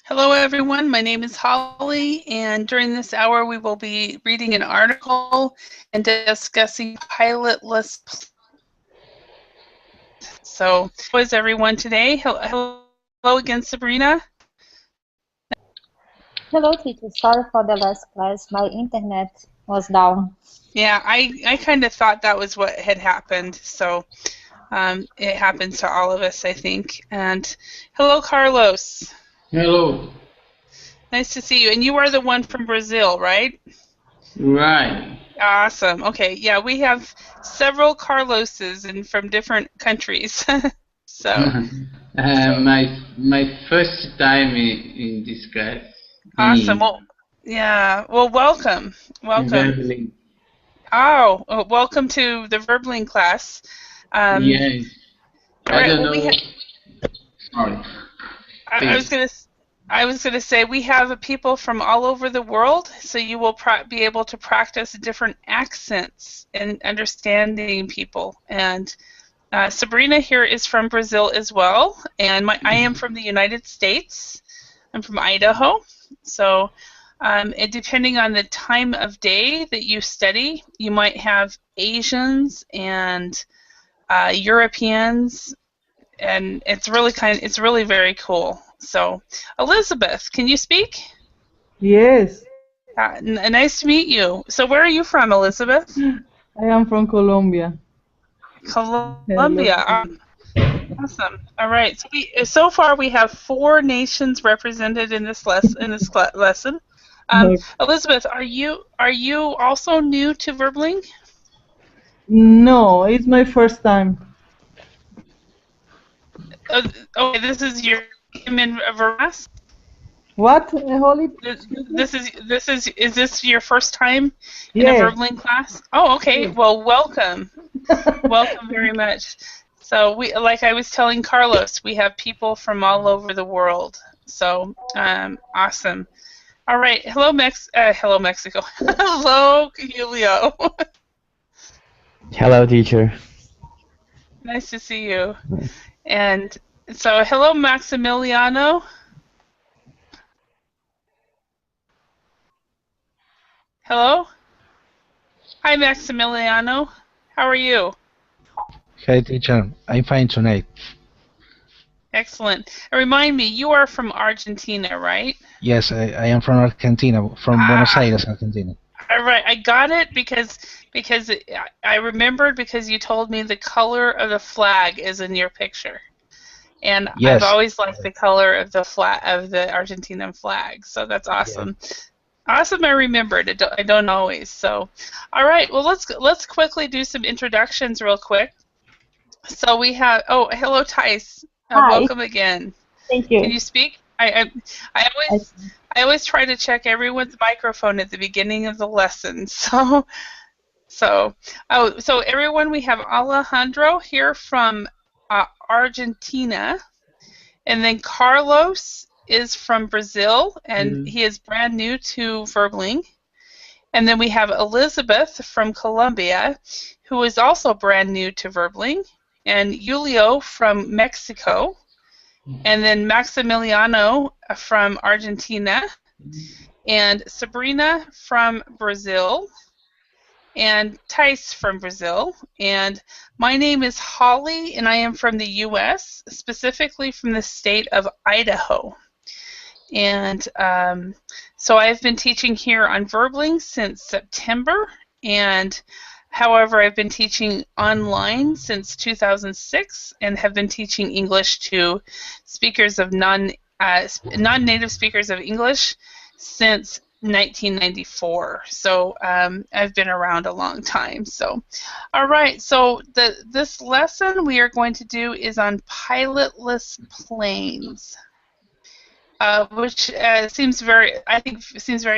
Hello, everyone. My name is Holly, and during this hour, we will be reading an article and discussing pilotless planes. So, how is everyone today? Hello again, Sabrina. Hello, teacher. Sorry for the last class. My internet was down. Yeah, I kind of thought that was what had happened. So, it happens to all of us, I think. And hello, Carlos. Hello. Nice to see you. And you are the one from Brazil, right? Right. Awesome. Okay. Yeah, we have several Carloses and from different countries. so, so my first time in this class awesome. in Well, yeah. Well, welcome. Welcome. Berlin. Welcome to the Verbling class. Um, Yes. all I right. don't Well, know. Sorry. I was Please. gonna. I was going to say we have people from all over the world, so you will be able to practice different accents and understanding people. And Sabrina here is from Brazil as well, and I am from the United States. I'm from Idaho. So, depending on the time of day that you study, you might have Asians and Europeans, and it's really very cool. So, Elizabeth, can you speak? Yes, Nice to meet you. So, where are you from, Elizabeth? I am from Colombia. Hello. Colombia. Awesome. All right. So far we have 4 nations represented in this lesson. Elizabeth, are you also new to Verbling? No, it's my first time. Okay, this is your time in Veras. What, Holly? Is this your first time in a Yes. Verbling class? Oh, okay. Yes. Well, welcome. Welcome very much. So like I was telling Carlos, we have people from all over the world. So awesome. All right. Hello, hello Mexico. Hello, Julio. Hello, teacher. Nice to see you. And so, hello, Maximiliano. Hello. Hi, Maximiliano. How are you? Hey, teacher. I'm fine tonight. Excellent. And remind me, you are from Argentina, right? Yes, I am from Argentina, from Buenos Aires, Argentina. All right, I got it because I remembered because you told me the color of the flag is in your picture, and Yes. I've always liked the color of the Argentinian flag. So that's awesome. Yes. Awesome, I remembered. I don't always. So, all right. Well, let's quickly do some introductions real quick. So we have. Oh, hello, Tice. Hi. Welcome again. Thank you. Can you speak? I always try to check everyone's microphone at the beginning of the lesson. So everyone, we have Alejandro here from Argentina, and then Carlos is from Brazil, and he is brand new to Verbling. And then we have Elizabeth from Colombia, who is also brand new to Verbling, and Julio from Mexico, and then Maximiliano from Argentina, and Sabrina from Brazil, and Tice from Brazil. And my name is Holly, and I am from the U.S., specifically from the state of Idaho. And so I've been teaching here on Verbling since September, and however, I've been teaching online since 2006 and have been teaching English to speakers of non-native speakers of English since 1994. So I've been around a long time. So, all right. So this lesson we are going to do is on pilotless planes. Which seems very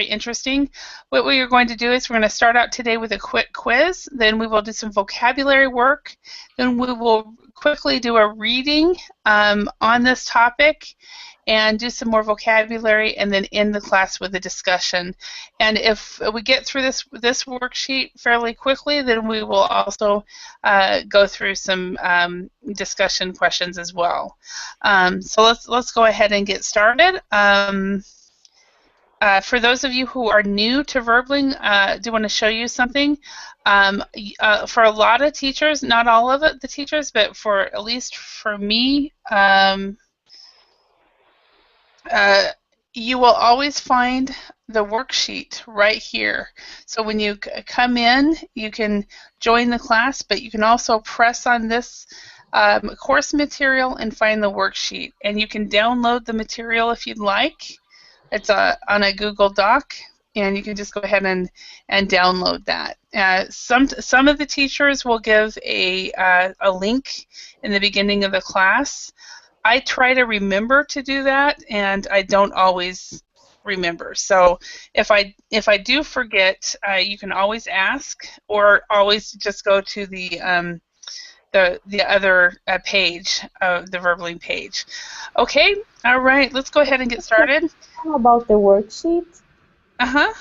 interesting. What we are going to do is we're going to start out today with a quick quiz, then we will do some vocabulary work, then we will quickly do a reading on this topic and do some more vocabulary, and then end the class with a discussion. And if we get through this worksheet fairly quickly, then we will also go through some discussion questions as well. So let's go ahead and get started. For those of you who are new to Verbling, I do want to show you something. For a lot of teachers, not all of the teachers, but at least for me, you will always find the worksheet right here. So when you come in, you can join the class, but you can also press on this course material and find the worksheet. And you can download the material if you'd like. It's on a Google Doc, and you can just go ahead and download that. Some of the teachers will give a link in the beginning of the class. I try to remember to do that, and I don't always remember. So if I do forget, you can always ask, or always just go to the other page, the Verbling page. Okay, all right, let's go ahead and get started. About the worksheet. Uh-huh.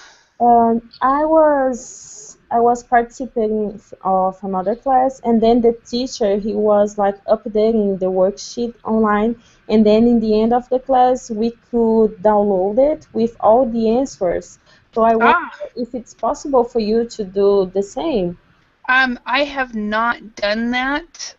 I was participating of another class, and then the teacher, he was like updating the worksheet online, and then in the end of the class we could download it with all the answers. So I wonder if it's possible for you to do the same. I have not done that.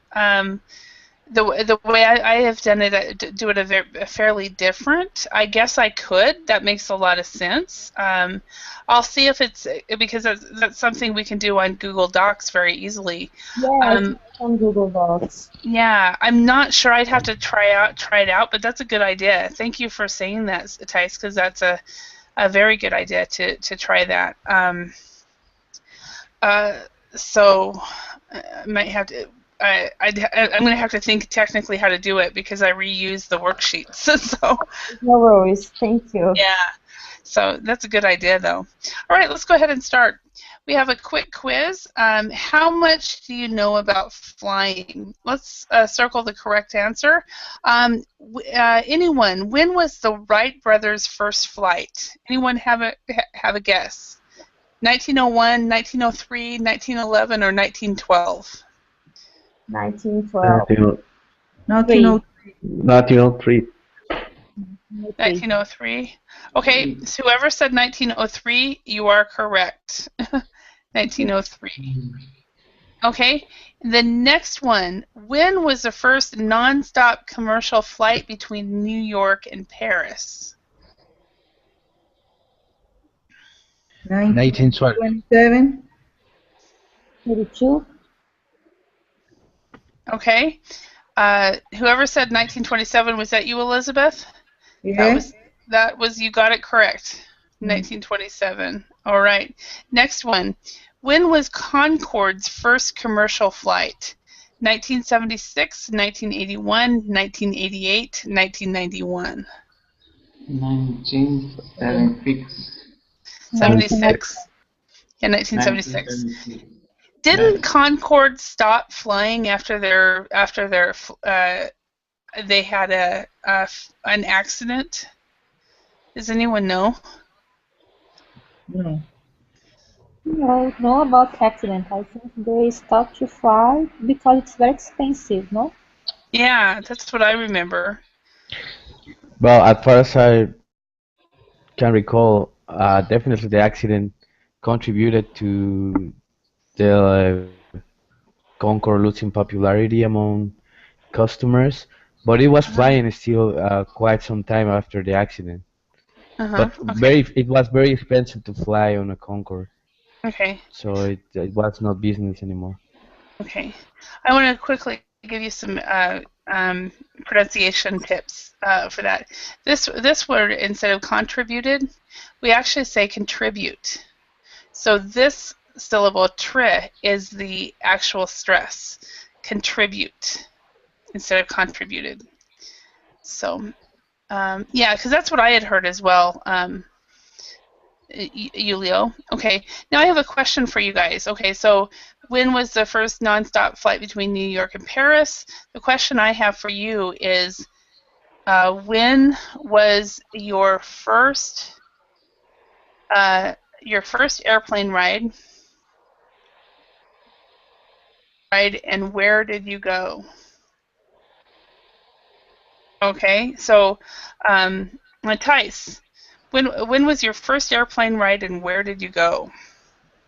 The way I have done it, I do it fairly different. I guess I could. That makes a lot of sense. I'll see if it's, because that's something we can do on Google Docs very easily. Yeah, on Google Docs. Yeah, I'm not sure. I'd have to try it out, but that's a good idea. Thank you for saying that, Thais, because that's a very good idea to try that. So I might have to. I'm going to have to think technically how to do it, because I reuse the worksheets. So no worries. Thank you. Yeah. So that's a good idea, though. All right, let's go ahead and start. We have a quick quiz. How much do you know about flying? Let's circle the correct answer. Anyone? When was the Wright brothers' first flight? Anyone have a guess? 1901, 1903, 1911, or 1912? 1912. 1903. 1903. Okay, so whoever said 1903, you are correct. 1903. Okay, the next one. When was the first non-stop commercial flight between New York and Paris? 1927. 32. Okay. Whoever said 1927, was that you, Elizabeth? Yes. That was you got it correct. 1927. All right. Next one. When was Concorde's first commercial flight? 1976, 1981, 1988, 1991. 1976. 76. Yeah, 1976. Didn't Concorde stop flying after they had an accident? Does anyone know? No. No, know about accident. I think they stopped to fly because it's very expensive, no? Yeah, that's what I remember. Well, as far as I can recall, definitely the accident contributed to the Concorde losing popularity among customers, but it was flying still quite some time after the accident. But Okay. it was very expensive to fly on a Concorde. Okay. So it was not business anymore. Okay. I want to quickly give you some pronunciation tips for that. This word, instead of contributed, we actually say contribute. So this syllable tri is the actual stress. Contribute instead of contributed. So yeah, because that's what I had heard as well. Julio. Okay, now I have a question for you guys. Okay, so when was the first nonstop flight between New York and Paris? The question I have for you is, when was your first airplane ride, and where did you go? Okay, so Thais, when was your first airplane ride and where did you go?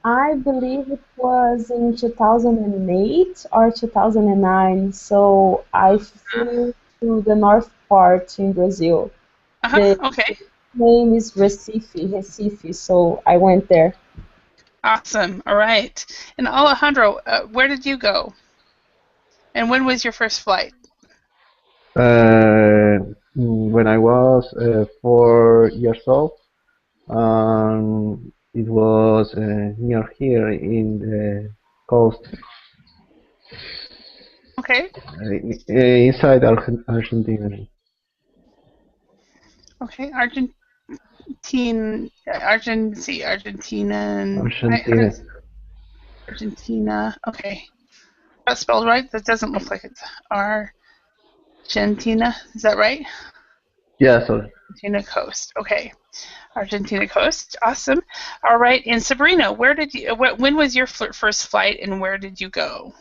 I believe it was in 2008 or 2009. So I flew to the north part in Brazil. The Okay, name is Recife, so I went there. awesome. All right. And Alejandro, where did you go? And when was your first flight? When I was 4 years old, it was near here in the coast, Okay. inside Argentina. Okay. Argentine. Argentina. Argentina. Okay. That's spelled right? That doesn't look like it's Argentina. Is that right? Yeah, sorry. Argentina coast. Okay. Argentina coast. Awesome. All right. And Sabrina, when was your first flight and where did you go?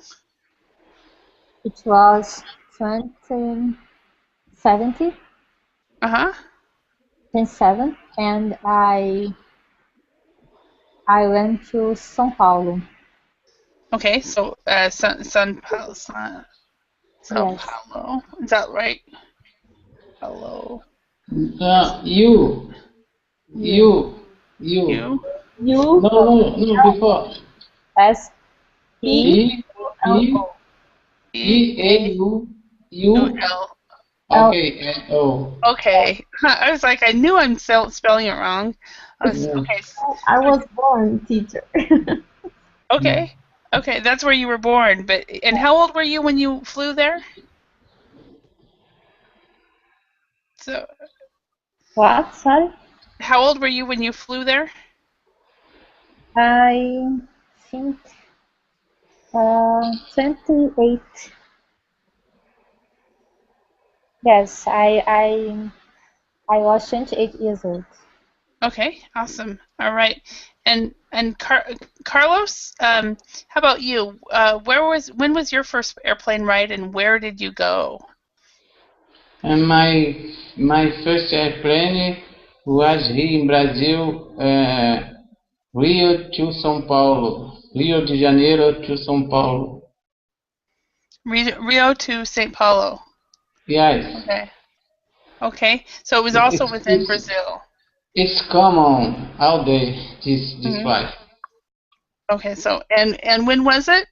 It was 2017, Uh-huh. 27, and I went to São Paulo. Okay. So, San Paulo. Sao Yes. Paulo. Is that right? Hello. You. You? No, before. S P P, L P, O. P-A-U, U, L. L. okay, and O. Okay. I was like, I knew I'm spelling it wrong. Yeah. Okay. I was born teacher. Okay. Okay. That's where you were born. And how old were you when you flew there? So, What? Sorry? how old were you when you flew there? I think 28. Yes, I was 28 years old. Okay. Awesome. All right. And Carlos, how about you? When was your first airplane ride and where did you go? And my first airplane was here in Brazil, Rio to São Paulo, Rio de Janeiro to São Paulo. Rio to Sao Paulo. Yes, Okay. Okay. So it was also it's within it's Brazil. it's common all day this Hmm. flight. Okay. So and when was it?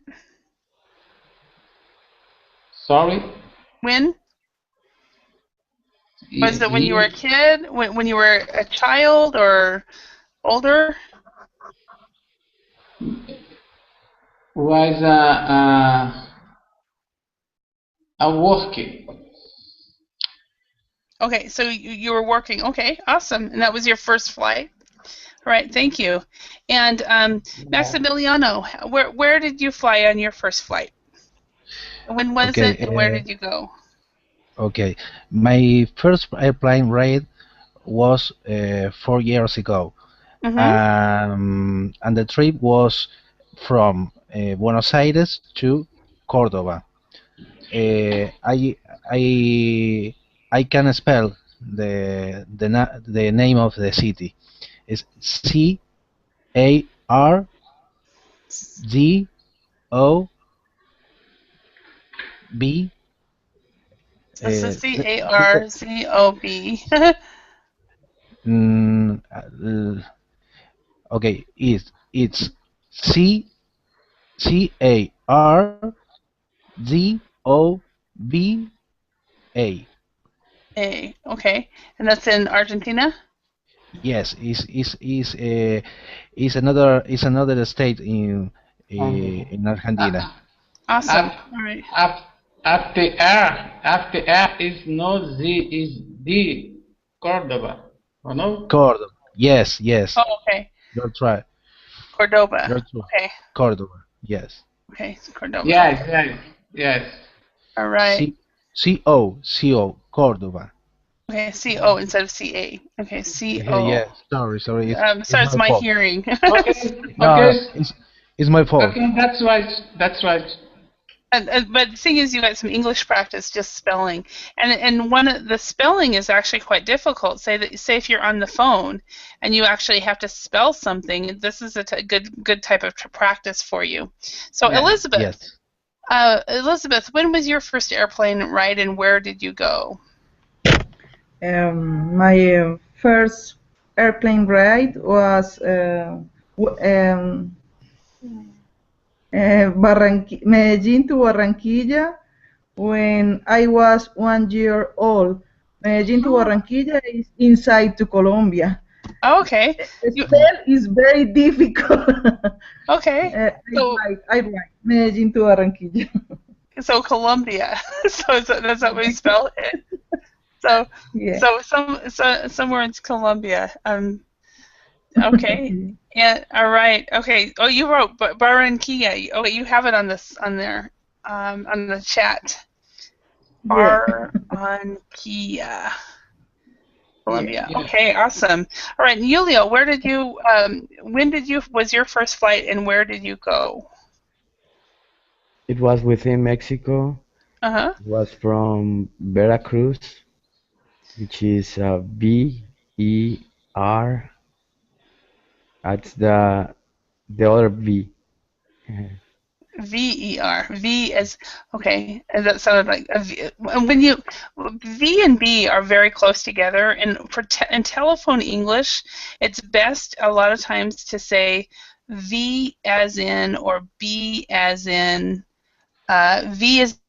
Sorry, When? Was it when you were a he kid? When you were a child or older? was a work. Okay, so you were working. Okay, awesome. And that was your first flight? All right, thank you. And Maximiliano, where did you fly on your first flight? When was Okay, it and where did you go? okay. My first airplane ride was 4 years ago, Mm-hmm. and the trip was from Buenos Aires to Cordoba. I I can spell the name of the city. It's Carzob. So it's Uh, Carzob. mm, uh, okay, it's Carzoba. Okay, and that's in Argentina? Yes, is another state in Argentina. Awesome. Up, All right. after R is no Z, is D, Córdoba, or no? Cordoba. Yes, yes. Oh, okay. You're right. Cordoba. You're true. Okay. Cordoba. Yes. Okay, Cordova. Yes. All right. C-O, Cordova. Okay, C-O instead of C-A. Okay, C-O. Yeah, sorry, it's Sorry, it's my my fault. hearing. Okay. No, Okay. it's my fault. Okay. That's right. That's right. But the thing is, you got some English practice just spelling, and one of the spelling is actually quite difficult. Say if you're on the phone and you actually have to spell something, this is a good type of practice for you. So Yeah. Elizabeth, when was your first airplane ride and where did you go? My first airplane ride was Medellin to Barranquilla when I was 1 year old. Medellin to Barranquilla is inside to Colombia. Oh, okay. The spell is very difficult. Okay. I write Medellin to Barranquilla. So Colombia. So that's how we spell it. So Yeah. somewhere in Colombia. Okay. Yeah. All right. Okay. Oh, you wrote Barranquilla. Okay, you have it on there, on the chat. Yeah. Barranquilla, Colombia. Yeah. Okay. Awesome. All right, Julio, was your first flight and where did you go? It was within Mexico. Uh-huh. It was from Veracruz, which is V-E-R. That's the other V. V-E-R. V as okay. And that sounded like a V. When you V and B are very close together, and in telephone English, it's best a lot of times to say V as in or B as in. V as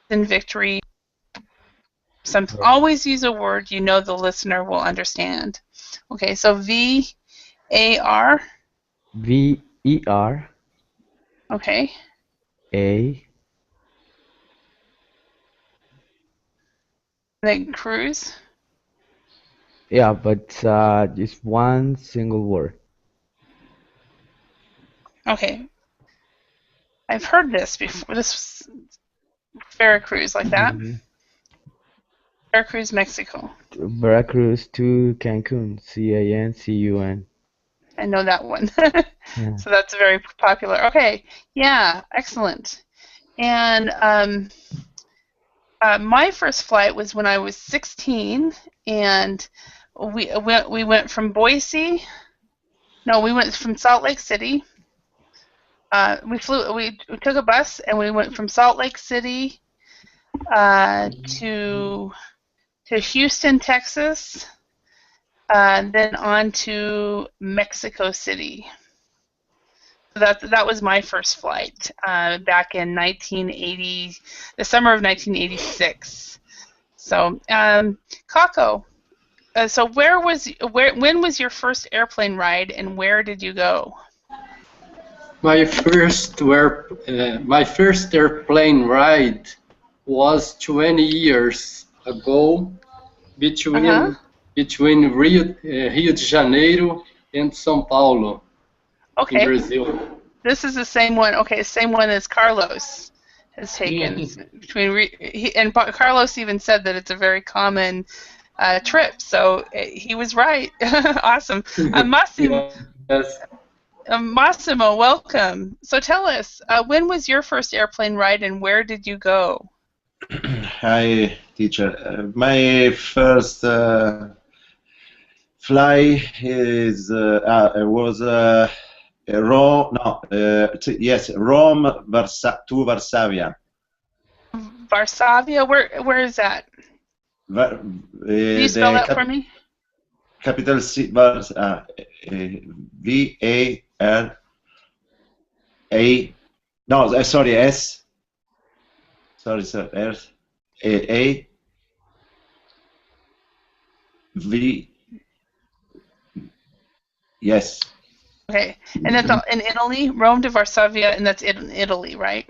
in victory. Always use a word you know the listener will understand. Okay, so V-A-R. V-E-R. Okay. A. Then cruise. Yeah, but just one single word. Okay. I've heard this before. This Veracruz, like that. Veracruz, Mexico. Veracruz to Cancun. C-A-N-C-U-N. I know that one. Yeah. So that's very popular. Okay. Yeah, excellent. And my first flight was when I was 16, and we went from Boise. No, we went from Salt Lake City. We took a bus and we went from Salt Lake City to Houston, Texas, then on to Mexico City. So that was my first flight back in 1980, the summer of 1986. So, Kako, so when was your first airplane ride and where did you go? My first airplane ride was 20 years ago between Rio de Janeiro and São Paulo in Brazil. This is the same one. Okay, same one as Carlos has taken. And Carlos even said that it's a very common trip, so he was right. Awesome. Massimo, Yes. Massimo, welcome. So tell us, when was your first airplane ride and where did you go? Hi, teacher. My first fly was Rome. No, yes, Rome to Varsavia. Varsavia. Where is that? Can you spell that for me? Capital city, V-A-R-A. No, sorry, S. Sorry, sir. S. A. V. Yes. Okay, and that's all in Italy, Rome to Varsavia, and that's in Italy, right?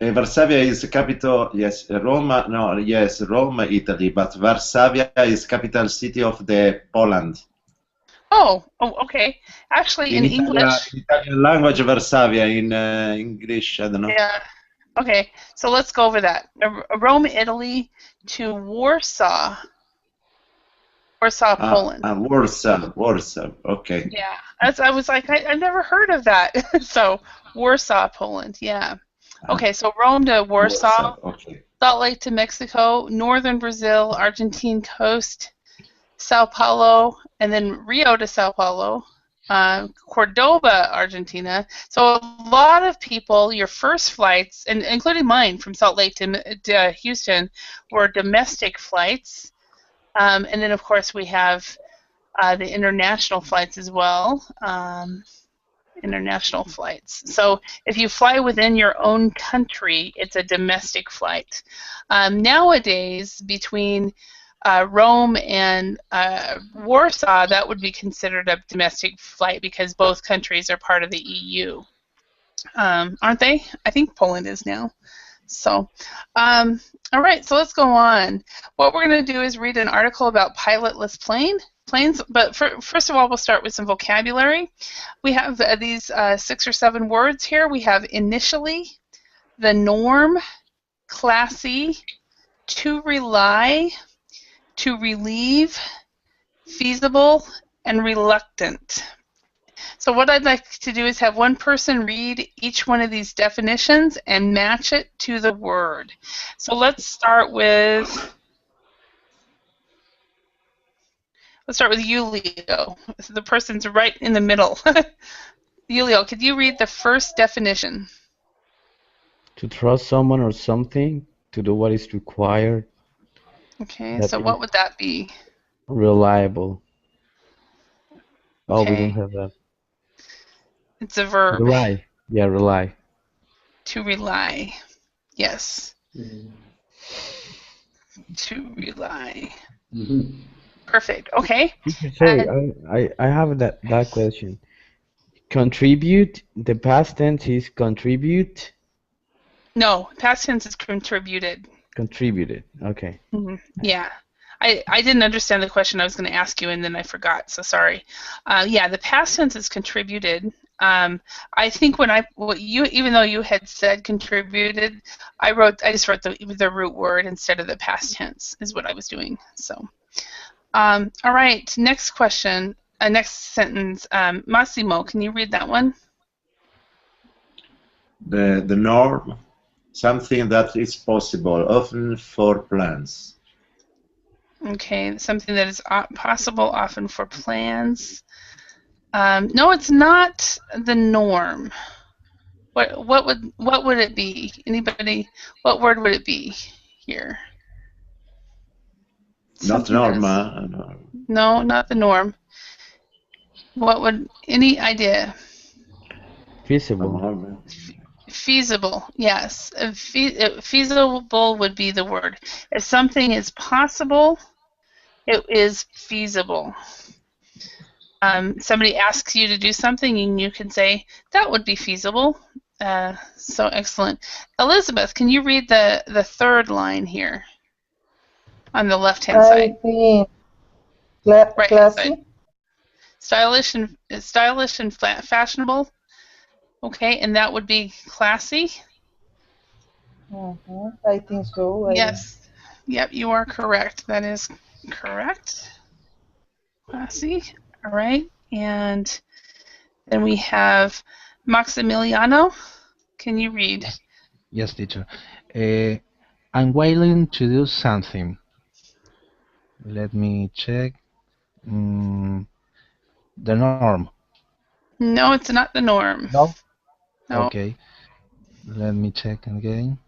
Varsavia is the capital, yes. Roma, no, yes, Rome, Italy, but Varsavia is capital city of the Poland. Oh, okay. Actually, in English. In Italian language, Varsavia. In English, I don't know. Yeah. Okay, so let's go over that. Rome, Italy to Warsaw. Warsaw, Poland. Warsaw. Okay. Yeah, I was like, I've never heard of that. So Warsaw, Poland. Yeah. Okay, so Rome to Warsaw, Okay. Salt Lake to Mexico, northern Brazil, Argentine coast, Sao Paulo, and then Rio to Sao Paulo, Cordoba, Argentina. So a lot of people, your first flights, and including mine from Salt Lake to Houston, were domestic flights. And then, of course, we have the international flights as well. International flights. So if you fly within your own country, it's a domestic flight. Nowadays, between Rome and Warsaw, that would be considered a domestic flight because both countries are part of the EU. Aren't they? I think Poland is now. So, all right, so let's go on. What we're going to do is read an article about pilotless planes, but first of all, we'll start with some vocabulary. We have these 6 or 7 words here. We have initially, the norm, classy, to rely, to relieve, feasible, and reluctant. So what I'd like to do is have one person read each one of these definitions and match it to the word. So let's start with you, Leo. So the person's right in the middle. Leo, could you read the first definition? To trust someone or something, to do what is required. Okay, so what would that be? Reliable. Oh, we don't Okay. have that. It's a verb. Rely. Yeah, rely. To rely. Yes. To rely. Perfect. Okay. Sorry, I have that question. Contribute. The past tense is contribute. No, past tense is contributed. Contributed. Okay. Yeah. I didn't understand the question I was going to ask you, and then I forgot, so sorry. Yeah, the past tense is contributed. I think even though you had said contributed, I just wrote the root word instead of the past tense is what I was doing. So, all right, next question, next sentence. Massimo, can you read that one? The norm, something that is possible, often for plans. Okay, something that is possible, often for plans. No, it's not the norm. What would it be? Anybody? What word would it be here? Not norm. No, not the norm. What would any idea? Feasible. Feasible, yes. Feasible would be the word. If something is possible, it is feasible. Somebody asks you to do something, and you can say, that would be feasible. So excellent. Elizabeth, can you read the third line here on the left-hand side? Right classy. Side. Stylish and fashionable. Okay, and that would be classy. I think so. Yes. Yep, you are correct. That is correct. Classy. All right, and then we have Maximiliano. Can you read? Yes, teacher. I'm willing to do something. Let me check. The norm. No, it's not the norm. No? No. Okay. Let me check again.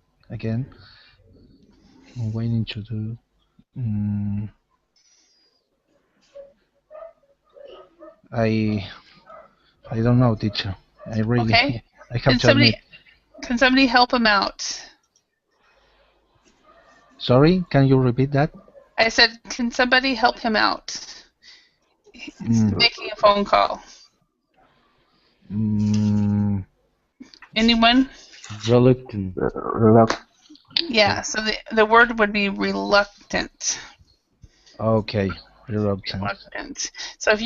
I'm willing to do. I don't know, teacher. I really. Okay. I have to admit. Can somebody help him out? Sorry, can you repeat that? I said, can somebody help him out? He's making a phone call. Anyone? Reluctant. Yeah, so the word would be reluctant. Okay. Reluctant. So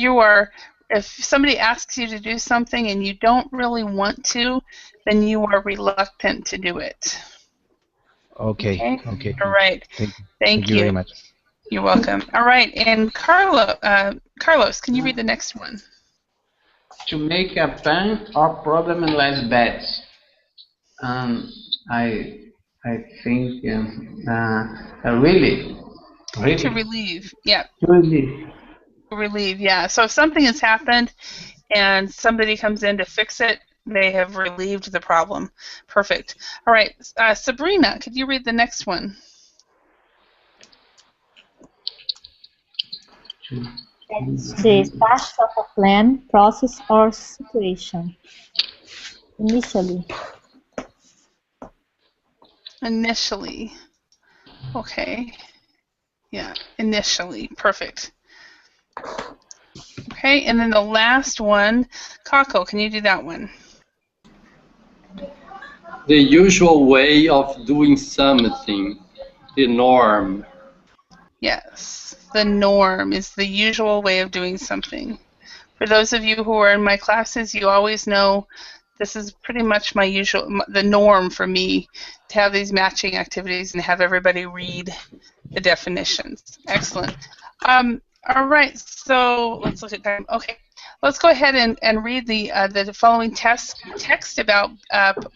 if somebody asks you to do something and you don't really want to, then you are reluctant to do it. Okay. All right. Thank you very much. You're welcome. All right. And Carlos, can you read the next one? To make a plan or problem-less bets. I think really. To relieve. Yeah. Really. Relieve. Yeah. So if something has happened and somebody comes in to fix it, they have relieved the problem. Perfect. All right. Sabrina, could you read the next one? It's the start of a plan, process, or situation. Initially. Initially. Okay. Yeah, initially. Perfect. Okay, and then the last one, Kako, can you do that one? The usual way of doing something, the norm. Yes, the norm is the usual way of doing something. For those of you who are in my classes, you always know this is pretty much the norm for me to have these matching activities and have everybody read the definitions. Excellent. All right, so let's look at time. Okay, let's go ahead and read the following text about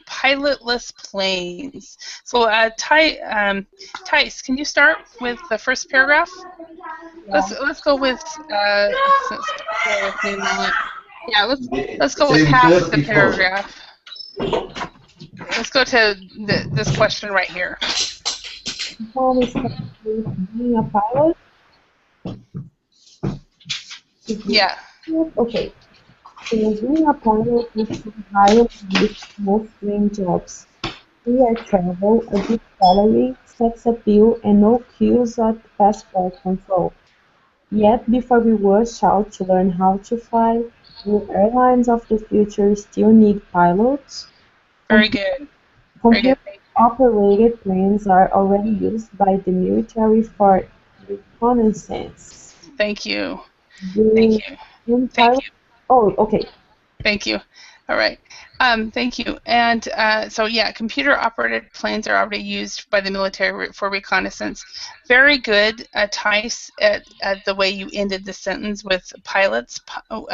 pilotless planes. So, Tice, can you start with the first paragraph? Let's go with. Bear with me a moment. Yeah, let's go with half the paragraph. Let's go to this question right here. How is being a pilot? Yeah. Okay. So being a pilot is higher with most dream jobs. Air travel, a good salary, sex appeal, and no queues at passport control. Yet, before we rush out to learn how to fly, will airlines of the future still need pilots? Very good. Computer-operated planes are already used by the military for reconnaissance. Thank you. Thank you. Oh, okay. Thank you. All right. Thank you. And so, yeah, computer-operated planes are already used by the military for reconnaissance. Very good, Tice, at the way you ended the sentence with pilots. Will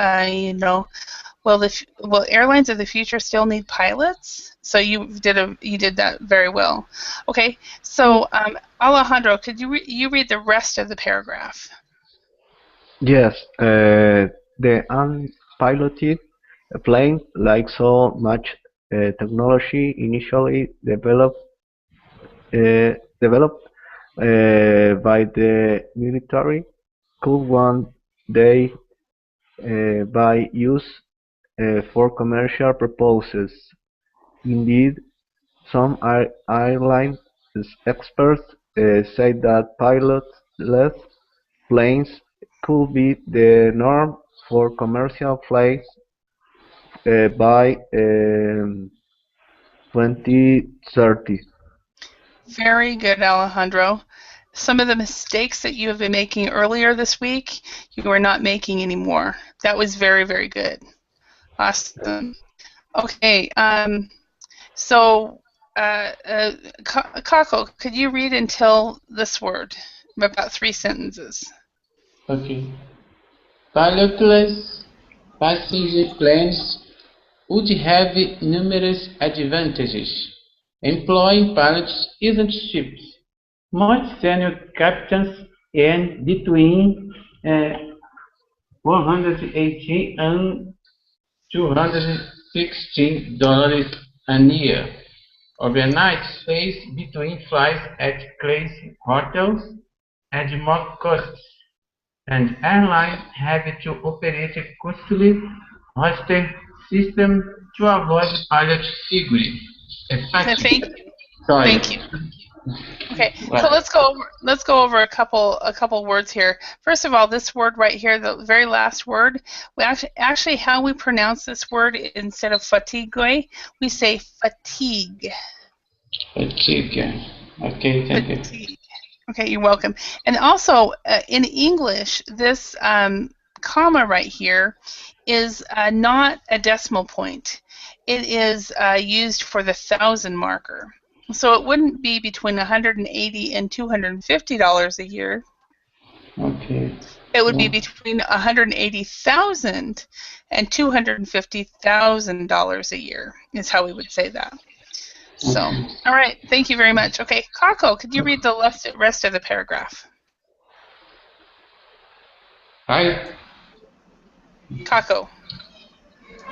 airlines of the future still need pilots? So you did that very well. Okay. So, Alejandro, could you read the rest of the paragraph? Yes, the unpiloted plane, like so much technology initially developed by the military, could one day be used for commercial purposes. Indeed, some airline experts say that pilotless planes could be the norm for commercial flights by 2030. Very good, Alejandro. Some of the mistakes that you have been making earlier this week, you are not making anymore. That was very, very good. Awesome. Okay. So, Kako, could you read until this word? About 3 sentences. Okay. Pilotless passenger planes would have numerous advantages. Employing pilots isn't cheap. Most senior captains earn between 118 and $216 a year. Overnight stays between flights at crazy hotels add more costs, and airlines have to operate a costly roster system to avoid pilot fatigue. Thank you. Thank you. Okay, so let's go over a couple words here. First of all, this word right here, the very last word, we actually how we pronounce this word instead of fatigue, we say fatigue. Fatigue. Okay, thank you. Okay, you're welcome. And also, in English, this comma right here is not a decimal point. It is used for the thousand marker. So it wouldn't be between $180 and $250 a year. Okay. It would be between $180,000 and $250,000 a year is how we would say that. So, all right, thank you very much. Okay, Kako, could you read the rest of the paragraph? Hi. Kako.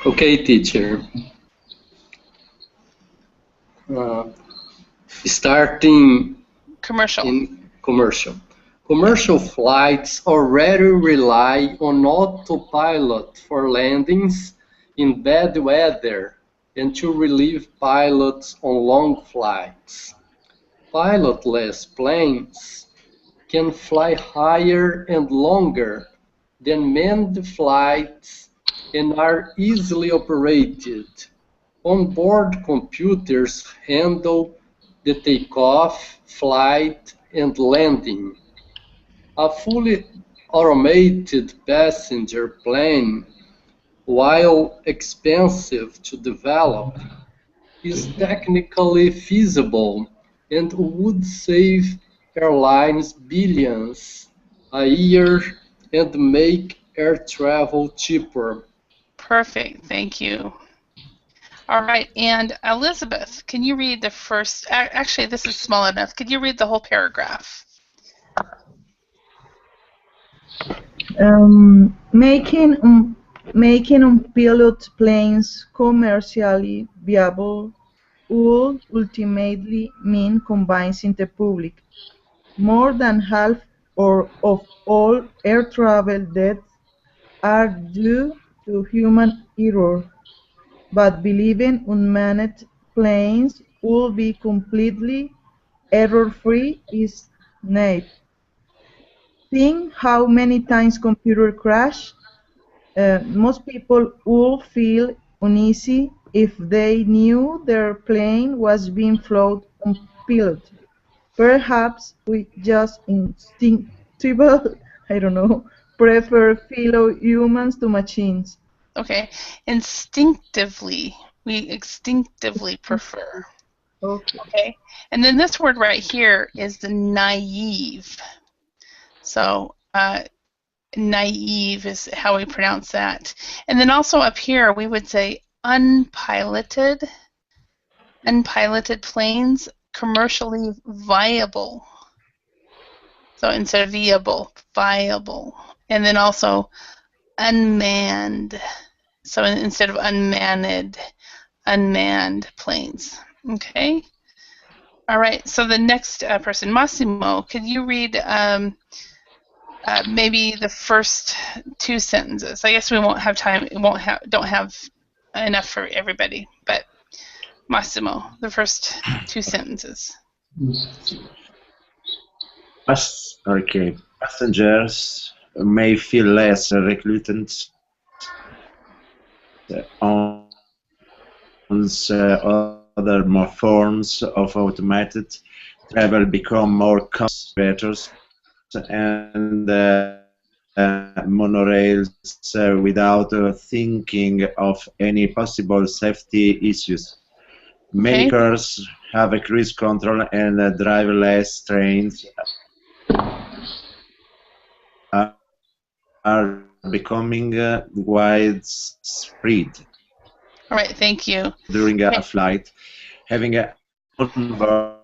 Okay, teacher. Starting Commercial. in commercial. Commercial flights already rely on autopilot for landings in bad weather and to relieve pilots on long flights. Pilotless planes can fly higher and longer than manned flights and are easily operated. Onboard computers handle the takeoff, flight, and landing. A fully automated passenger plane, while expensive to develop, is technically feasible and would save airlines billions a year and make air travel cheaper. Perfect, thank you. All right, and Elizabeth, can you read the first, actually this is small enough, could you read the whole paragraph? Making pilot planes commercially viable would ultimately mean convincing the public. More than half of all air travel deaths are due to human error, but believing unmanned planes will be completely error-free is naive. Think how many times computers crash. Most people would feel uneasy if they knew their plane was being flown unpiloted. Perhaps we just instinctively, I don't know, prefer fellow humans to machines. Okay, instinctively, we instinctively prefer. Okay. Okay, and then this word right here is the naive. So naive is how we pronounce that. And then also up here we would say unpiloted planes, commercially viable. So instead of viable. And then also unmanned. So instead of unmanned planes. Okay. All right. So the next person, Massimo, could you read maybe the first two sentences? I guess we won't have time. Don't have enough for everybody. But Massimo, the first two sentences. Okay. Passengers may feel less reluctant on other more forms of automated travel become more common, and monorails without thinking of any possible safety issues. Many cars have a cruise control and driverless trains are becoming widespread. All right, thank you. During a flight, having a onboard.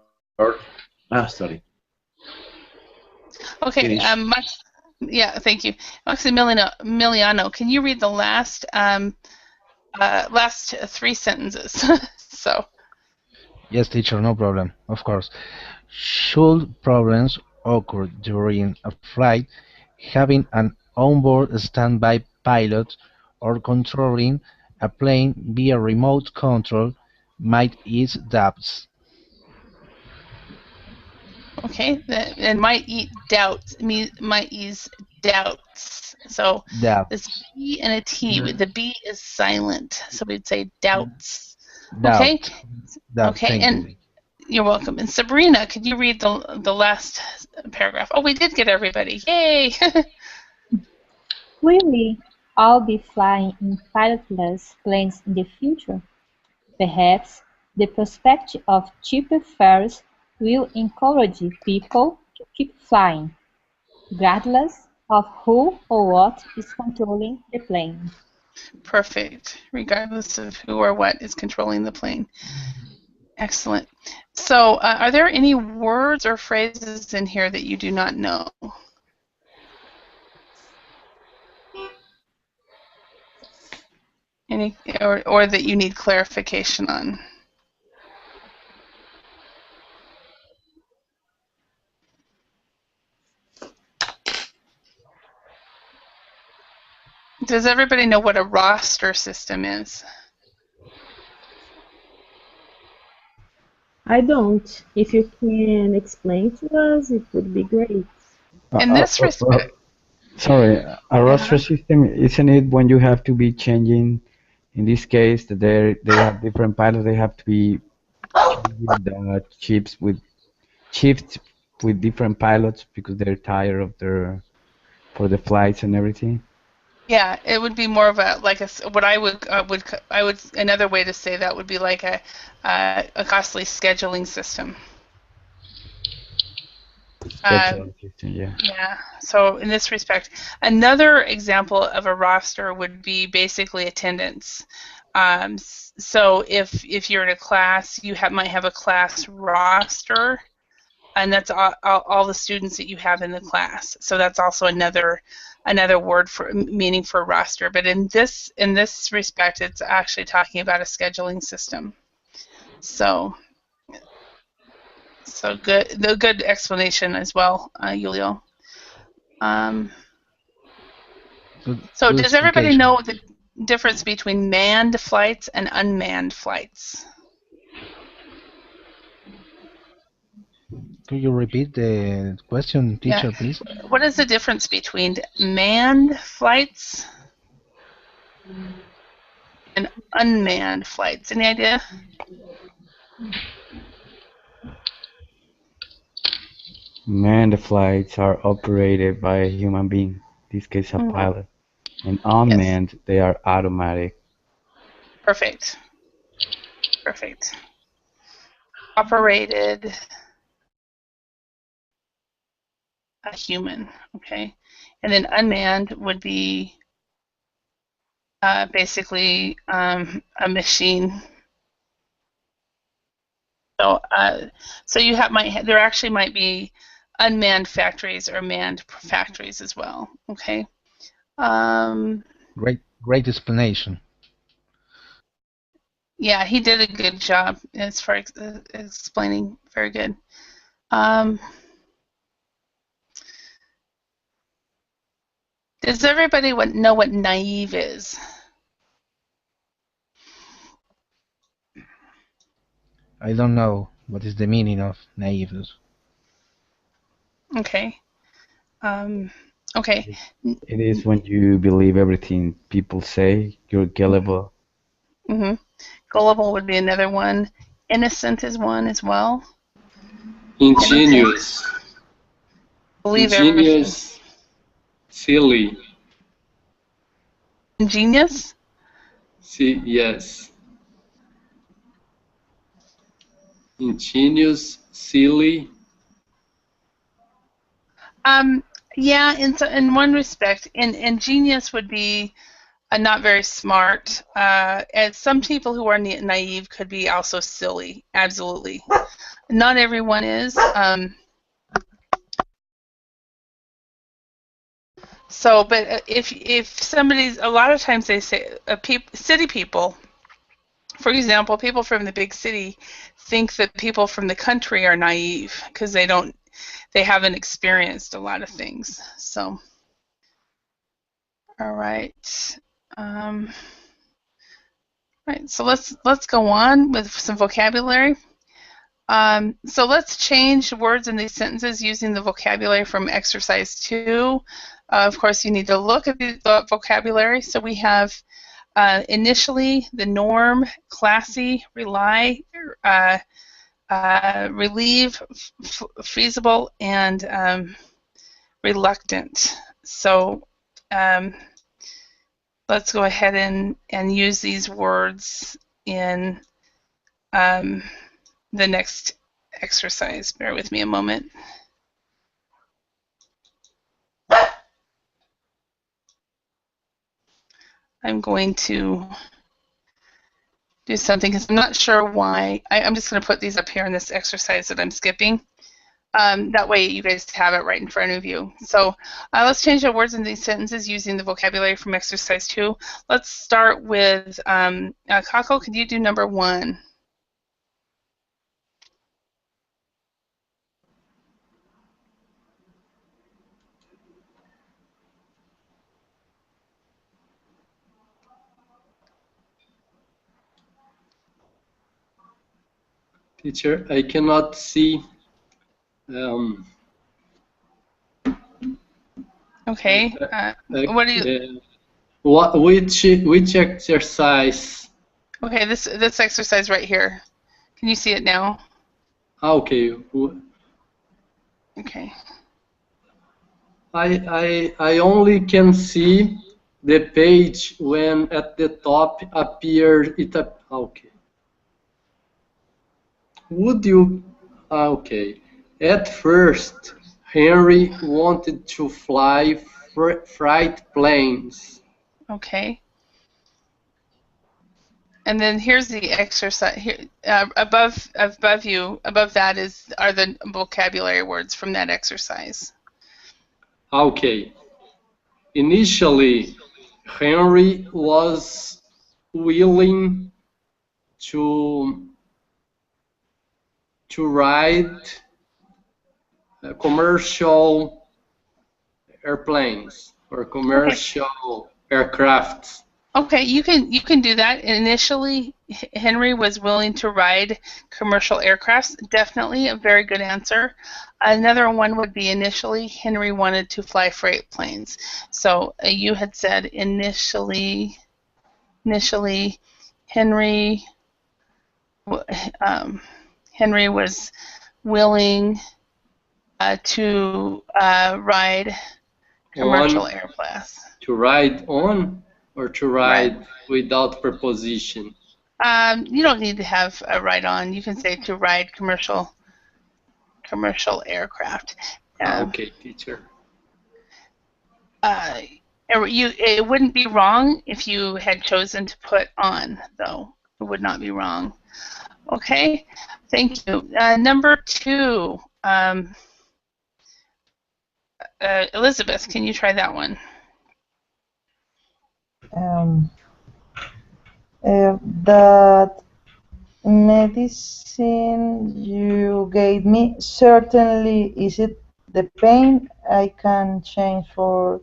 Sorry. Okay, yeah, thank you. Maximiliano, can you read the last three sentences? So. Yes, teacher, no problem, of course. Should problems occur during a flight, having an onboard standby pilot or controlling a plane via remote control might ease doubts. Okay, and might ease doubts. So this B and a T. The B is silent, so we'd say doubts. Okay. Doubt. Okay, and You're welcome. And Sabrina, could you read the last paragraph? Oh, we did get everybody. Yay! Will we all be flying in pilotless planes in the future? Perhaps the prospect of cheaper fares will encourage people to keep flying, regardless of who or what is controlling the plane. Perfect. Regardless of who or what is controlling the plane. Excellent. So, are there any words or phrases in here that you do not know? Any, or that you need clarification on? Does everybody know what a roster system is? I don't. If you can explain to us, it would be great. In this respect, Sorry, a roster yeah. system, isn't it when you have to be changing, in this case, that they have different pilots, they have to be changing the shifts with different pilots because they're tired of their for the flights and everything. Yeah, it would be more of a what I would another way to say that would be like a costly scheduling system. Scheduling system, yeah. Yeah. So in this respect, another example of a roster would be basically attendance. So if you're in a class, you might have a class roster, and that's all the students that you have in the class. So that's also another word for meaning for roster. But in this respect, it's actually talking about a scheduling system. So good, the good explanation as well, Julio. So Good does everybody explication. know the difference between manned flights and unmanned flights? Could you repeat the question, Yeah. teacher, please? What is the difference between manned flights and unmanned flights? Any idea? Manned flights are operated by a human being, in this case a pilot, and Yes. unmanned, they are automatic. Perfect. Perfect. Operated a human. Okay. And then unmanned would be basically a machine. So you there actually might be unmanned factories or manned factories as well. Okay. Great explanation. Yeah, he did a good job as far as explaining. Very good. Does everybody know what naive is? I don't know what is the meaning of naive. Okay. Okay. It is when you believe everything people say, you're gullible. Mm-hmm. Gullible would be another one. Innocent is one as well. Ingenious. Believe everything. Ingenious. Silly. Ingenious? Yes. Ingenious, silly. Yeah, in one respect, ingenious would be not very smart. And some people who are naive could be also silly. Absolutely. Not everyone is. But if somebody's, a lot of times they say, city people, for example, people from the big city think that people from the country are naive because they haven't experienced a lot of things. So, all right. Right. So let's go on with some vocabulary. So let's change words in these sentences using the vocabulary from exercise 2. Of course, you need to look at the vocabulary. So we have initially, the norm, classy, rely, relieve, feasible, and reluctant. So let's go ahead and use these words in the next exercise. Bear with me a moment. I'm going to do something because I'm not sure why. I'm just going to put these up here in this exercise that I'm skipping. That way you guys have it right in front of you. So let's change the words in these sentences using the vocabulary from exercise 2. Let's start with Kako, could you do number 1? Teacher, I cannot see. Okay. What do you? Which exercise? Okay, this exercise right here. Can you see it now? Okay. Okay. I only can see the page when at the top appears it. Okay. Would you? Okay. At first, Henry wanted to fly freight planes. Okay. And then here's the exercise. Here, above that are the vocabulary words from that exercise. Okay. Initially, Henry was willing to ride commercial airplanes or commercial aircrafts. Okay, you can do that. Initially, Henry was willing to ride commercial aircrafts. Definitely a very good answer. Another one would be initially Henry wanted to fly freight planes. So you had said initially Henry Henry was willing to ride commercial airplanes. To ride on or to ride without preposition? You don't need to have a ride on. You can say to ride commercial aircraft. Okay, teacher. It wouldn't be wrong if you had chosen to put on, though. It would not be wrong. Okay, thank you. Number 2, Elizabeth, can you try that one? That medicine you gave me, certainly is it the pain I can change for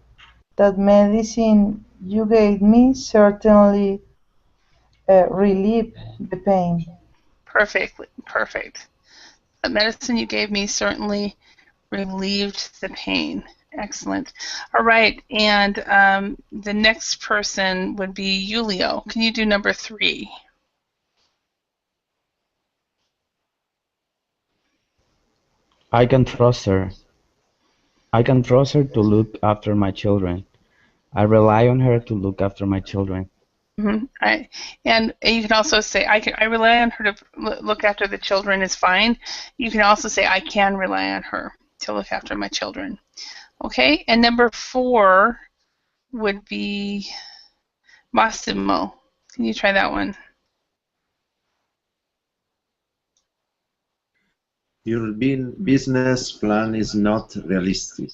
that medicine you gave me, certainly relieve the pain. Perfect. The medicine you gave me certainly relieved the pain. Excellent. All right, and the next person would be Julio. Can you do number 3? I can trust her. I can trust her to look after my children. I rely on her to look after my children. And you can also say, I rely on her to look after the children is fine. You can also say, I can rely on her to look after my children. Okay, and number 4 would be Massimo. Can you try that one? Your business plan is not realistic.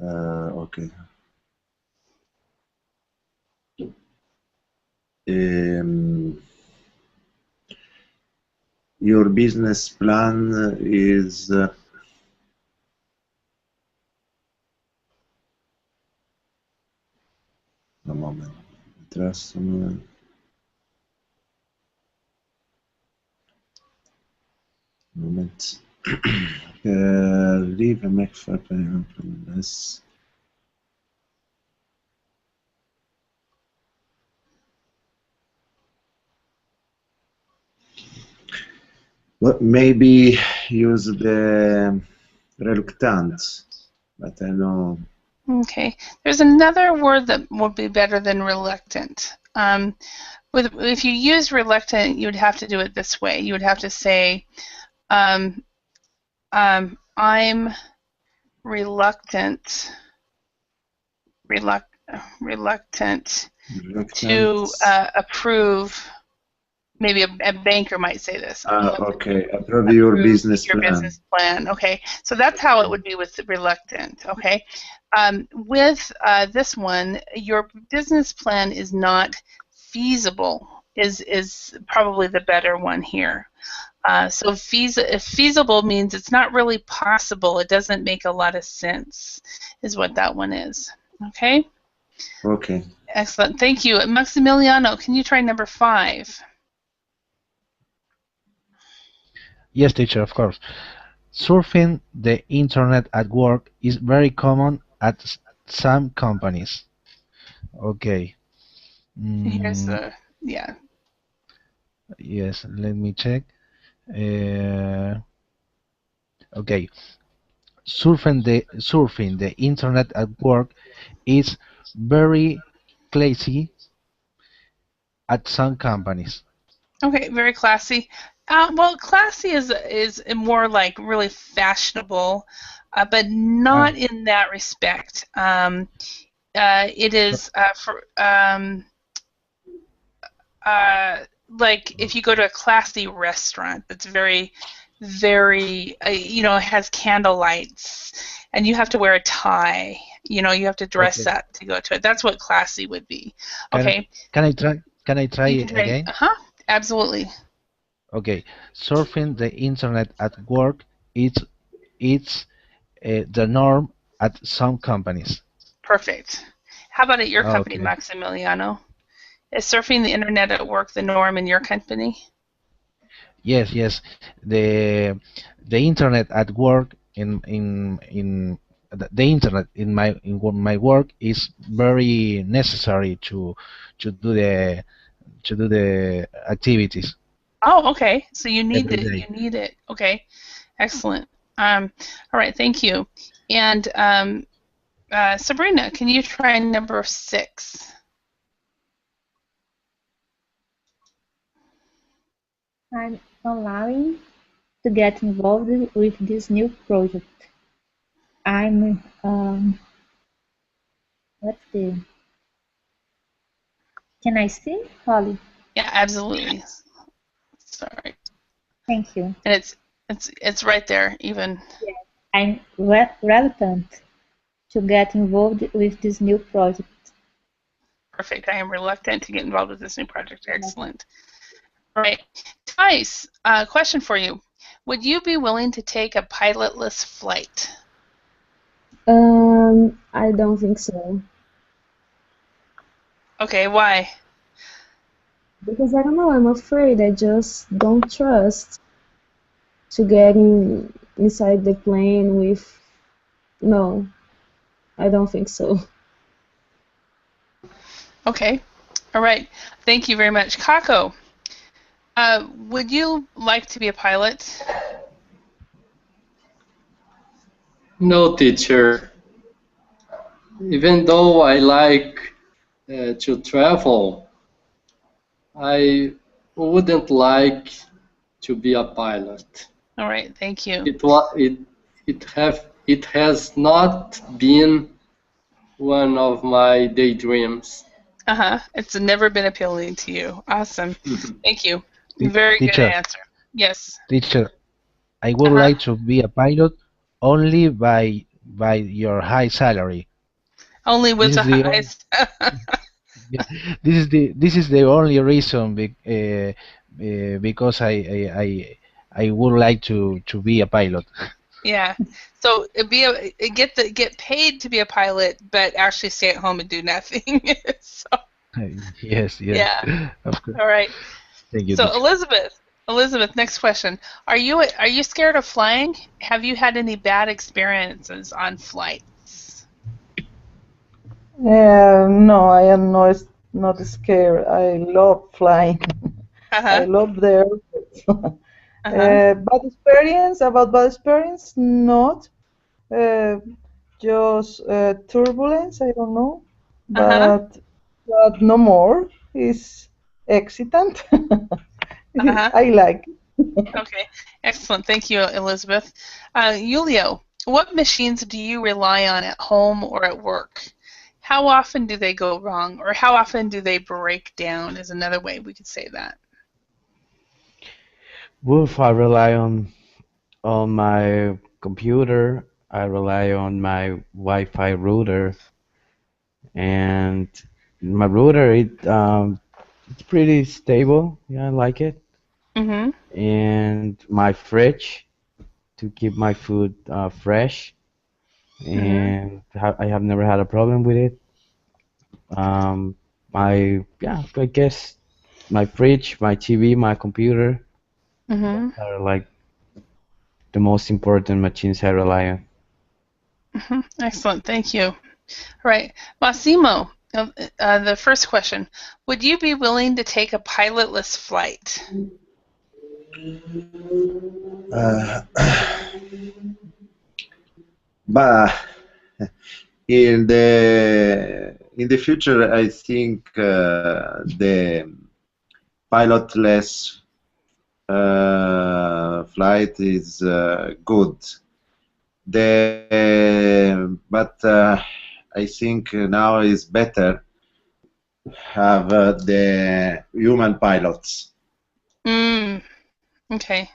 Okay. Your business plan is a moment. Trust someone. Moment. Leave a make for this. Well, maybe use the reluctant, but I know. Okay. There's another word that would be better than reluctant. If you use reluctant, you would have to do it this way. You would have to say, I'm reluctant, reluctant to approve. Maybe a banker might say this. I'm reluctant Okay. to Approve your approve business your plan. business plan. Okay, so that's how it would be with reluctant. Okay, with this one, your business plan is not feasible. Is probably the better one here. So feasible means it's not really possible. It doesn't make a lot of sense, is what that one is. Okay. Okay. Excellent. Thank you, Maximiliano. Can you try number 5? Yes, teacher, of course. Surfing the internet at work is very common at some companies. Okay. Here's Mm, the yeah. yes, let me check. Uh, okay. Surfing the internet at work is very classy at some companies. Okay, very classy. Well, classy is more like really fashionable, but Ah, not in that respect. It so, is for like if you go to a classy restaurant that's very, very, has candle lights, and you have to wear a tie. You have to dress okay. up to go to it. That's what classy would be. Can Okay, can I try? Can I try you can it try. again? Absolutely. Okay. Surfing the internet at work it's the norm at some companies. Perfect. How about at your company, Okay. Maximiliano? Is surfing the internet at work the norm in your company? Yes, yes. The internet at work in the internet in my work is very necessary to do the activities Oh, okay. So you need every it. You day. need it. Okay. Excellent. All right. Thank you. And Sabrina, can you try number 6? I'm allowing to get involved with this new project. I'm let's see. Can I see, Holly? Yeah, absolutely. Sorry. Thank you. And it's right there. Even I'm reluctant to get involved with this new project. perfect. I am reluctant to get involved with this new project. Excellent. All right. Tice, question for you. Would you be willing to take a pilotless flight? I don't think so. Okay, why? Because I don't know, I'm afraid. I just don't trust to get inside the plane with. No, I don't think so. Okay. All right. Thank you very much. Kako, would you like to be a pilot? No, teacher. Even though I like to travel, I wouldn't like to be a pilot. All right. Thank you. It has not been one of my daydreams. It's never been appealing to you. Awesome. Thank you. Te- Very good teacher, answer. Yes. teacher, I would Uh-huh. like to be a pilot only by your high salary. Only This with the is the only, highs. yeah, this is the only reason because I would like to be a pilot. Yeah. So get paid to be a pilot, but actually stay at home and do nothing. So Yes, yes, yeah. of course. All right. Thank you, So teacher. Elizabeth, next question. Are you scared of flying? Have you had any bad experiences on flights? No, I am not scared. I love flying. I Uh-huh. love the airports. Bad experience, about bad experience, not. Uh, just turbulence, I don't know. Uh-huh. But no more. It's excitant. Uh-huh. I like it. Okay. Excellent. Thank you, Elizabeth. Julio, what machines do you rely on at home or at work? How often do they go wrong, or how often do they break down? Is another way we could say that. Wolf, I rely on my computer. I rely on my Wi-Fi router, and my router it's pretty stable. Yeah, I like it. Mm-hmm. And my fridge to keep my food fresh, Mm-hmm. and I have never had a problem with it. My yeah, I guess my fridge, my TV, my computer Mm-hmm. are like the most important machines I rely on. Mm-hmm. Excellent. Thank you. All right. Massimo, the first question. Would you be willing to take a pilotless flight? Uh, but in the future, I think the pilotless flight is good. But I think now is better have the human pilots. Mm, okay.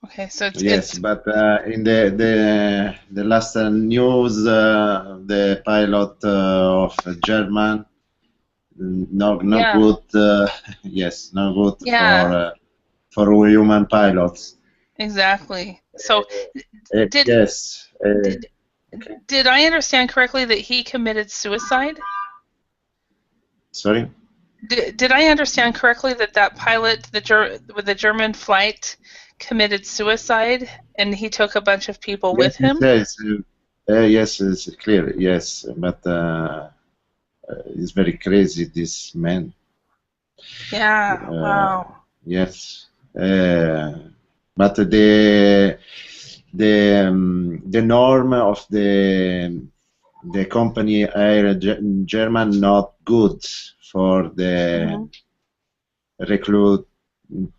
Okay. So Yes, it's but in the last news, the pilot of German, no yeah. good. Yes, no good Yeah. for human pilots. Exactly. So did Yes. did Okay. did I understand correctly that he committed suicide? Sorry. Did I understand correctly that that pilot, with the German flight, committed suicide and he took a bunch of people Yes, with it him? says. Yes, it's clear. Yes, but it's very crazy. This man. Yeah. Uh, Wow. yes. But the norm of the company Air German not good for the Mhm. recruit,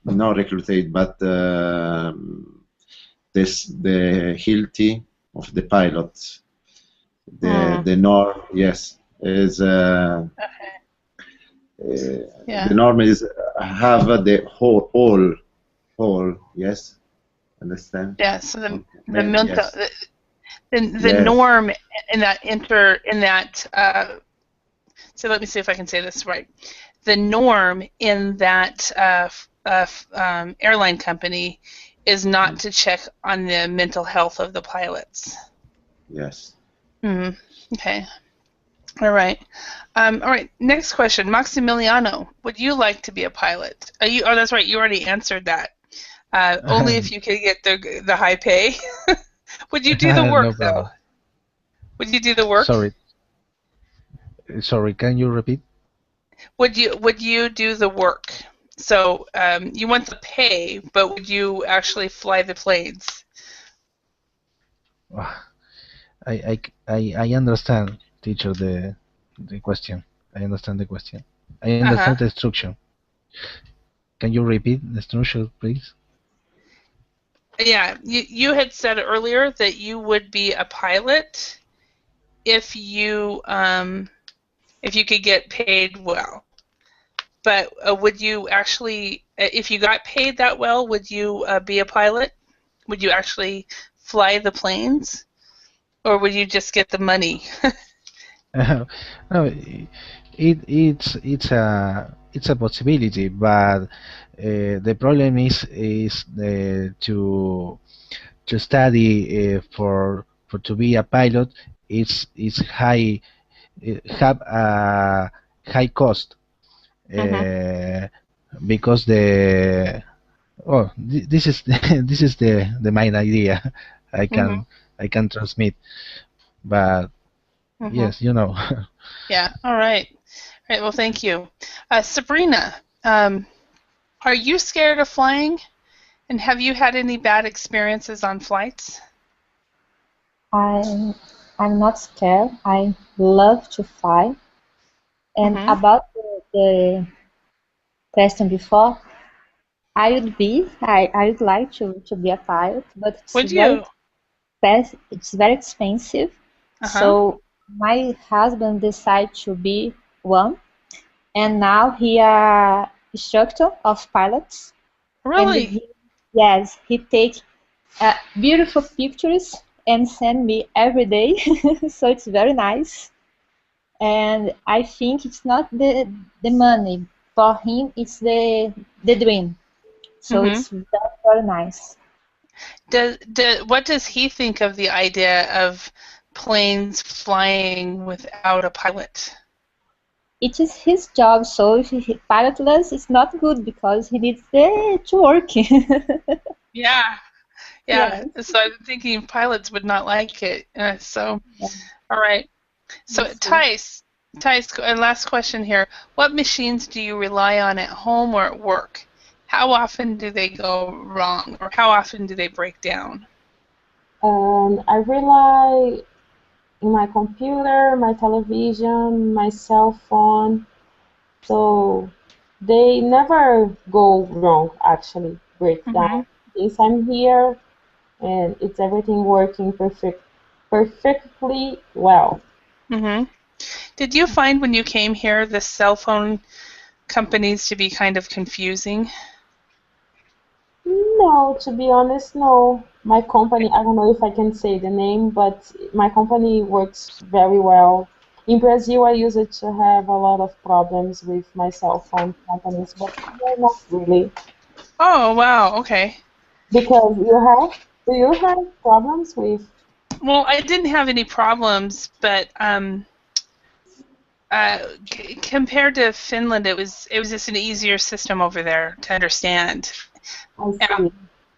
not recruited, but the healthy of the pilots. Mm. The norm, yes, is Okay. the Yeah. norm is have the whole, yes, understand? Yeah. So Okay. the mental Yes, the yes, norm in that so let me see if I can say this right. The norm in that airline company is not to check on the mental health of the pilots. yes. Hmm. Okay. All right. All right. Next question, Maximiliano. Would you like to be a pilot? Oh, that's right. You already answered that. Only if you could get the high pay. Would you do the No work though? problem. Would you do the work? Sorry, sorry. Can you repeat? Would you do the work? So you want the pay, but would you actually fly the planes? Ah, I understand, teacher, the question. I understand the question. I Uh-huh. understand the instruction. Can you repeat the instruction, please? Yeah, you had said earlier that you would be a pilot if you could get paid well. But would you actually, if you got paid that well, would you be a pilot? Would you actually fly the planes, or would you just get the money? No, it's a possibility, but the problem is to study for to be a pilot. It's high, have a high cost, Mhm. uh, because the this is this is the main idea I Mhm. can I can transmit. But Mhm. yes, you know. Yeah. All right. All right. Well, thank you, Sabrina. Are you scared of flying? And have you had any bad experiences on flights? I'm not scared. I love to fly. And Mm-hmm. about the question before, I would like to be a pilot, but Would you? it's very expensive. Uh-huh. So my husband decided to be one, and now he a instructor of pilots, and Really? he take beautiful pictures and send me every day. So it's very nice. And I think it's not the money for him; it's the dream. So Mm-hmm. it's very nice. What does he think of the idea of planes flying without a pilot? It is his job, so if he pilotless, it's not good because he needs to work. Yeah, yeah. Yes. So I'm thinking pilots would not like it. All right. So Let's see. Tice, last question here. What machines do you rely on at home or at work? How often do they go wrong, or how often do they break down? I rely on my computer, my television, my cell phone. So they never go wrong, actually, break Mm-hmm. down. Since I'm here and it's everything working perfectly well. Mm-hmm. Did you find when you came here the cell phone companies to be kind of confusing? No, to be honest, no. My company, I don't know if I can say the name, but my company works very well. In Brazil, I used it to have a lot of problems with my cell phone companies, but here not really. Oh, wow. Okay. Because do you have problems with? Well, I didn't have any problems, but compared to Finland, it was just an easier system over there to understand. I Yeah. see.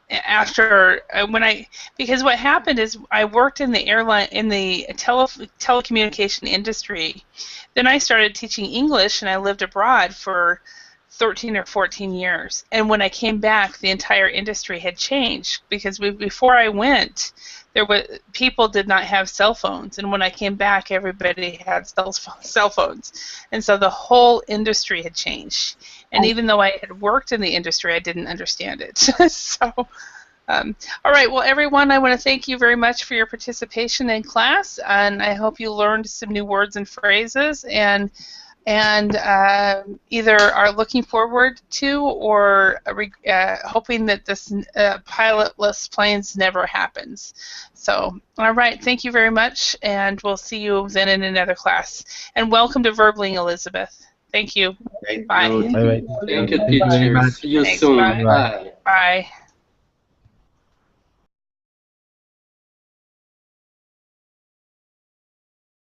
After because what happened is I worked in the airline in the telecommunication industry. Then I started teaching English, and I lived abroad for 13 or 14 years. And when I came back, the entire industry had changed because before I went, there was people did not have cell phones, and when I came back, everybody had cell phones, and so the whole industry had changed. And I even though I had worked in the industry, I didn't understand it. So, all right, well, everyone, I want to thank you very much for your participation in class, and I hope you learned some new words and phrases, and either are looking forward to or hoping that this pilotless planes never happens. So, all right, thank you very much, and we'll see you then in another class. And welcome to Verbling, Elizabeth. Thank you. Thank Bye. you. thank Bye you, bye. Morgan. Thank you, Thank you Goodbye. very teacher. much. See you Thanks. soon. Bye. Bye bye. Bye. Bye.